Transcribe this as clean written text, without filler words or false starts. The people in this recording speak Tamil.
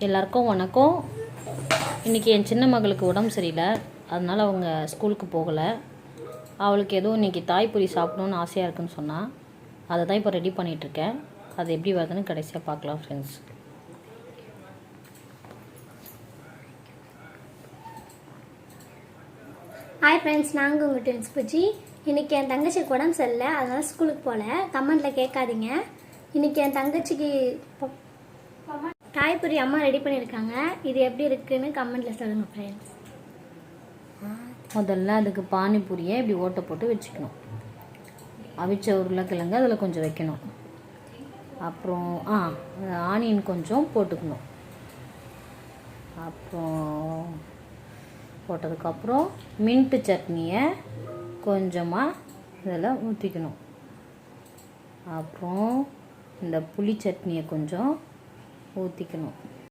எல்லாருக்கும் வணக்கம். இன்றைக்கி என் சின்ன மகளுக்கு உடம்பு சரியில்லை, அதனால் அவங்க ஸ்கூலுக்கு போகலை. அவளுக்கு ஏதோ இன்றைக்கி தாய்ப்பொரி சாப்பிடணுன்னு ஆசையாக இருக்குன்னு சொன்னால், அதை தான் இப்போ ரெடி பண்ணிகிட்ருக்கேன். அது எப்படி வருதுன்னு கடைசியாக பார்க்கலாம் ஃப்ரெண்ட்ஸ். ஹாய் ஃப்ரெண்ட்ஸ், நாங்கள் உங்கள் ட்வின்ஸ் பூச்சி. இன்றைக்கி என் தங்கச்சிக்கு உடம்பு சரியில்லை, அதனால் ஸ்கூலுக்கு போகல. கமெண்ட்டில் கேட்காதீங்க. இன்றைக்கி என் தங்கச்சிக்கு தாய்ப்பொரி அம்மா ரெடி பண்ணியிருக்காங்க. இது எப்படி இருக்குன்னு கமெண்ட்டில் சொல்லுங்கள் ஃப்ரெண்ட்ஸ். முதல்ல அதுக்கு பானிபூரியை இப்படி ஓட்டை போட்டு வச்சுக்கணும். அவிச்ச உருளைக்கிழங்கு அதில் கொஞ்சம் வைக்கணும். அப்புறம் ஆனியன் கொஞ்சம் போட்டுக்கணும். அப்புறம் போட்டதுக்கப்புறம் மின்ட்டு சட்னியை கொஞ்சமாக இதில் ஊற்றிக்கணும். அப்புறம் இந்த புளி சட்னியை கொஞ்சம் ஊற்றிக்கணும்.